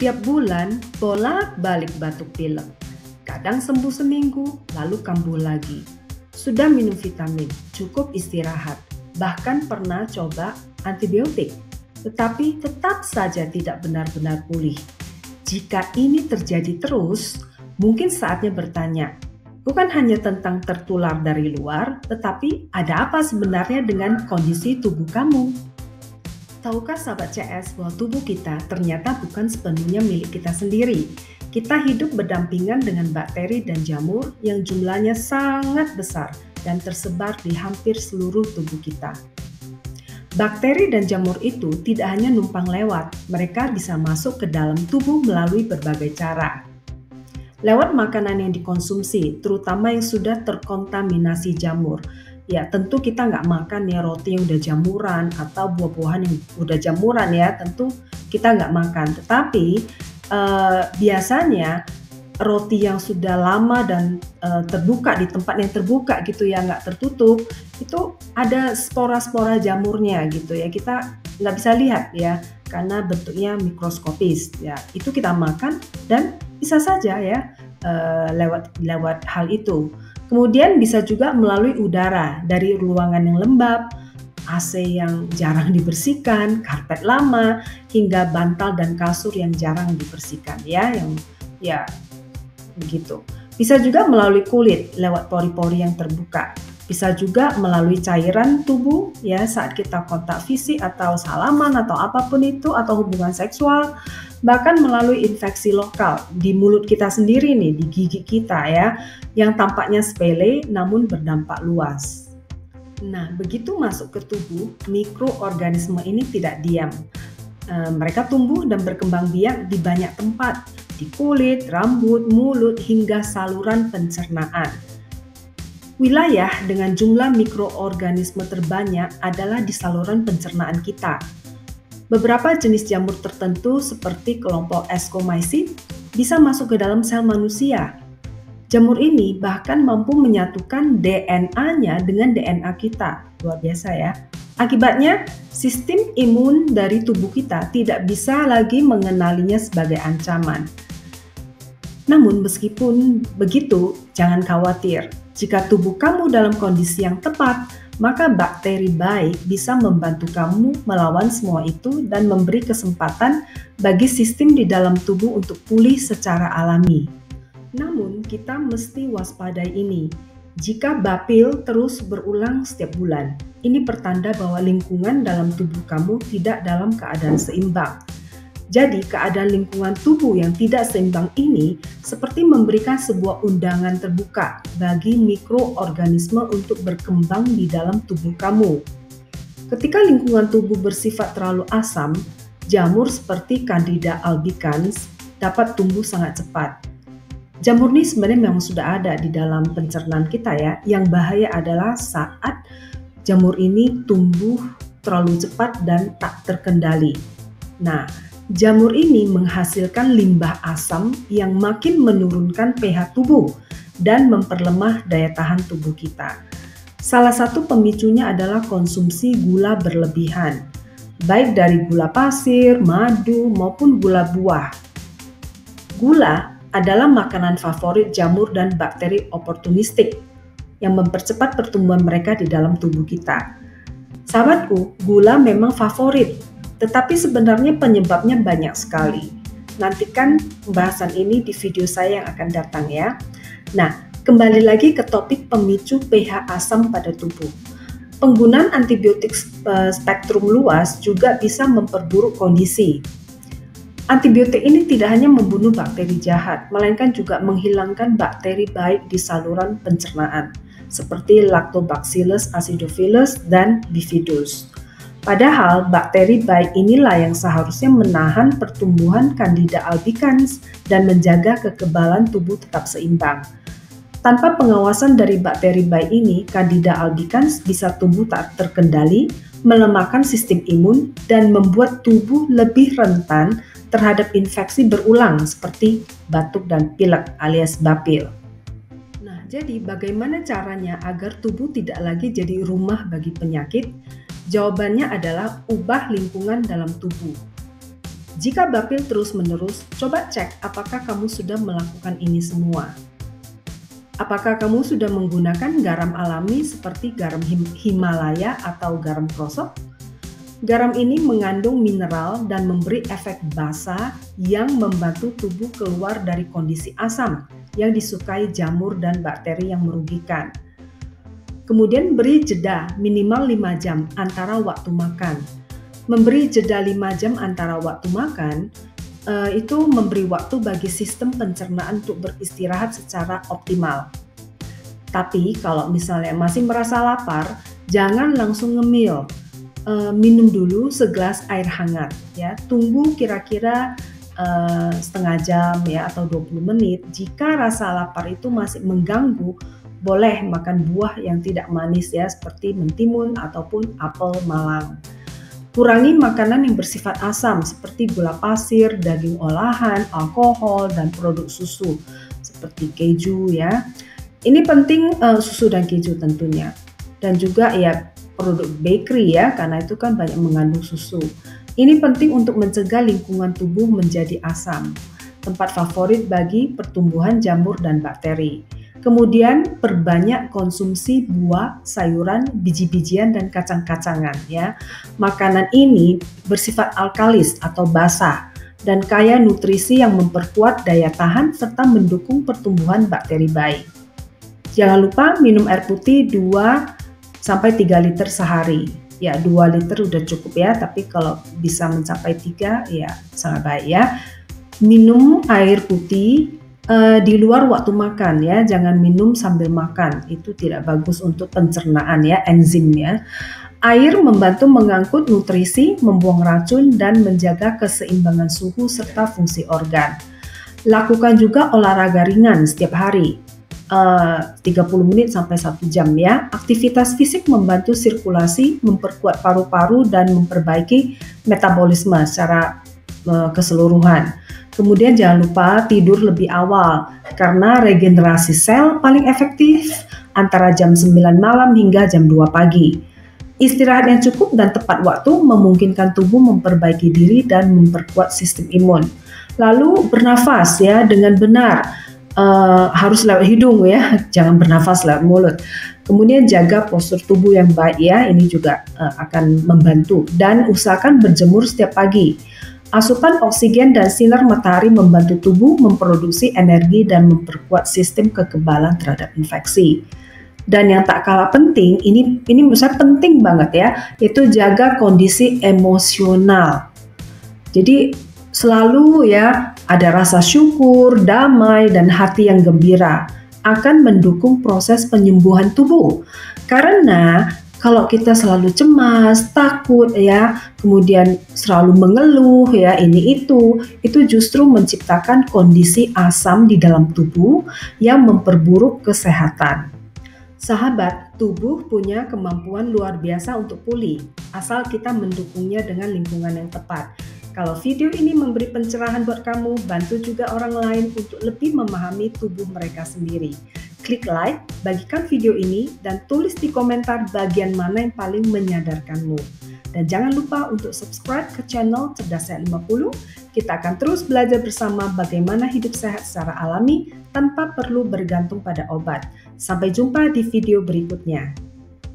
Tiap bulan bolak-balik batuk pilek. Kadang sembuh seminggu, lalu kambuh lagi. Sudah minum vitamin, cukup istirahat, bahkan pernah coba antibiotik, tetapi tetap saja tidak benar-benar pulih. Jika ini terjadi terus, mungkin saatnya bertanya, bukan hanya tentang tertular dari luar, tetapi ada apa sebenarnya dengan kondisi tubuh kamu? Tahukah sahabat CS bahwa tubuh kita ternyata bukan sepenuhnya milik kita sendiri? Kita hidup berdampingan dengan bakteri dan jamur yang jumlahnya sangat besar dan tersebar di hampir seluruh tubuh kita. Bakteri dan jamur itu tidak hanya numpang lewat, mereka bisa masuk ke dalam tubuh melalui berbagai cara. Lewat makanan yang dikonsumsi, terutama yang sudah terkontaminasi jamur. Ya tentu kita nggak makan ya roti yang udah jamuran atau buah-buahan yang udah jamuran ya, tentu kita nggak makan. Tetapi biasanya roti yang sudah lama dan terbuka di tempat yang terbuka gitu ya, nggak tertutup, itu ada spora-spora jamurnya gitu ya. Kita nggak bisa lihat ya karena bentuknya mikroskopis ya. Itu kita makan dan bisa saja ya lewat hal itu. Kemudian bisa juga melalui udara dari ruangan yang lembab, AC yang jarang dibersihkan, karpet lama, hingga bantal dan kasur yang jarang dibersihkan ya begitu. Bisa juga melalui kulit lewat pori-pori yang terbuka. Bisa juga melalui cairan tubuh ya saat kita kontak fisik atau salaman atau apapun itu atau hubungan seksual. Bahkan melalui infeksi lokal di mulut kita sendiri nih, di gigi kita ya, yang tampaknya sepele namun berdampak luas. Nah, begitu masuk ke tubuh, mikroorganisme ini tidak diam. Mereka tumbuh dan berkembang biak di banyak tempat, di kulit, rambut, mulut, hingga saluran pencernaan. Wilayah dengan jumlah mikroorganisme terbanyak adalah di saluran pencernaan kita. Beberapa jenis jamur tertentu seperti kelompok Ascomycete bisa masuk ke dalam sel manusia. Jamur ini bahkan mampu menyatukan DNA-nya dengan DNA kita. Luar biasa ya. Akibatnya, sistem imun dari tubuh kita tidak bisa lagi mengenalinya sebagai ancaman. Namun meskipun begitu, jangan khawatir. Jika tubuh kamu dalam kondisi yang tepat, maka bakteri baik bisa membantu kamu melawan semua itu dan memberi kesempatan bagi sistem di dalam tubuh untuk pulih secara alami. Namun, kita mesti waspadai ini. Jika bapil terus berulang setiap bulan, ini pertanda bahwa lingkungan dalam tubuh kamu tidak dalam keadaan seimbang. Jadi, keadaan lingkungan tubuh yang tidak seimbang ini seperti memberikan sebuah undangan terbuka bagi mikroorganisme untuk berkembang di dalam tubuh kamu. Ketika lingkungan tubuh bersifat terlalu asam, jamur seperti Candida albicans dapat tumbuh sangat cepat. Jamur ini sebenarnya memang sudah ada di dalam pencernaan kita ya. Yang bahaya adalah saat jamur ini tumbuh terlalu cepat dan tak terkendali. Nah, jamur ini menghasilkan limbah asam yang makin menurunkan pH tubuh dan memperlemah daya tahan tubuh kita. Salah satu pemicunya adalah konsumsi gula berlebihan, baik dari gula pasir, madu, maupun gula buah. Gula adalah makanan favorit jamur dan bakteri oportunistik yang mempercepat pertumbuhan mereka di dalam tubuh kita. Sahabatku, gula memang favorit, tetapi sebenarnya penyebabnya banyak sekali. Nantikan pembahasan ini di video saya yang akan datang ya. Nah, kembali lagi ke topik pemicu pH asam pada tubuh. Penggunaan antibiotik spektrum luas juga bisa memperburuk kondisi. Antibiotik ini tidak hanya membunuh bakteri jahat, melainkan juga menghilangkan bakteri baik di saluran pencernaan, seperti Lactobacillus acidophilus dan Bifidus. Padahal bakteri baik inilah yang seharusnya menahan pertumbuhan Candida albicans dan menjaga kekebalan tubuh tetap seimbang. Tanpa pengawasan dari bakteri baik ini, Candida albicans bisa tumbuh tak terkendali, melemahkan sistem imun, dan membuat tubuh lebih rentan terhadap infeksi berulang seperti batuk dan pilek alias bapil. Nah, jadi bagaimana caranya agar tubuh tidak lagi jadi rumah bagi penyakit? Jawabannya adalah ubah lingkungan dalam tubuh. Jika bapil terus-menerus, coba cek apakah kamu sudah melakukan ini semua. Apakah kamu sudah menggunakan garam alami seperti garam Himalaya atau garam krosok? Garam ini mengandung mineral dan memberi efek basa yang membantu tubuh keluar dari kondisi asam yang disukai jamur dan bakteri yang merugikan. Kemudian beri jeda minimal 5 jam antara waktu makan. Memberi jeda 5 jam antara waktu makan itu memberi waktu bagi sistem pencernaan untuk beristirahat secara optimal. Tapi kalau misalnya masih merasa lapar, jangan langsung ngemil. Minum dulu segelas air hangat ya. Tunggu kira-kira setengah jam ya atau 20 menit. Jika rasa lapar itu masih mengganggu, boleh makan buah yang tidak manis ya seperti mentimun ataupun apel malang. Kurangi makanan yang bersifat asam seperti gula pasir, daging olahan, alkohol, dan produk susu seperti keju ya. Ini penting susu dan keju tentunya. Dan juga ya produk bakery ya, karena itu kan banyak mengandung susu. Ini penting untuk mencegah lingkungan tubuh menjadi asam, tempat favorit bagi pertumbuhan jamur dan bakteri. Kemudian perbanyak konsumsi buah, sayuran, biji-bijian, dan kacang-kacangan ya. Makanan ini bersifat alkalis atau basah dan kaya nutrisi yang memperkuat daya tahan serta mendukung pertumbuhan bakteri baik. Jangan lupa minum air putih 2-3 liter sehari. Ya 2 liter udah cukup ya, tapi kalau bisa mencapai 3 ya sangat baik ya. Minum air putih di luar waktu makan ya, jangan minum sambil makan, itu tidak bagus untuk pencernaan ya, enzim ya. Air membantu mengangkut nutrisi, membuang racun, dan menjaga keseimbangan suhu serta fungsi organ. Lakukan juga olahraga ringan setiap hari, 30 menit sampai 1 jam ya. Aktivitas fisik membantu sirkulasi, memperkuat paru-paru, dan memperbaiki metabolisme secara keseluruhan. Kemudian jangan lupa tidur lebih awal karena regenerasi sel paling efektif antara jam 9 malam hingga jam 2 pagi. Istirahat yang cukup dan tepat waktu memungkinkan tubuh memperbaiki diri dan memperkuat sistem imun. Lalu bernafas ya dengan benar, harus lewat hidung ya, jangan bernafas lewat mulut. Kemudian jaga postur tubuh yang baik ya, ini juga akan membantu, dan usahakan berjemur setiap pagi. Asupan oksigen dan sinar matahari membantu tubuh memproduksi energi dan memperkuat sistem kekebalan terhadap infeksi. Dan yang tak kalah penting, ini menurut saya penting banget ya, itu jaga kondisi emosional. Jadi selalu ya ada rasa syukur, damai, dan hati yang gembira akan mendukung proses penyembuhan tubuh. Karena kalau kita selalu cemas, takut ya, kemudian selalu mengeluh ya, ini itu justru menciptakan kondisi asam di dalam tubuh yang memperburuk kesehatan. Sahabat, tubuh punya kemampuan luar biasa untuk pulih, asal kita mendukungnya dengan lingkungan yang tepat. Kalau video ini memberi pencerahan buat kamu, bantu juga orang lain untuk lebih memahami tubuh mereka sendiri. Klik like, bagikan video ini, dan tulis di komentar bagian mana yang paling menyadarkanmu. Dan jangan lupa untuk subscribe ke channel Cerdas Sehat 50. Kita akan terus belajar bersama bagaimana hidup sehat secara alami tanpa perlu bergantung pada obat. Sampai jumpa di video berikutnya.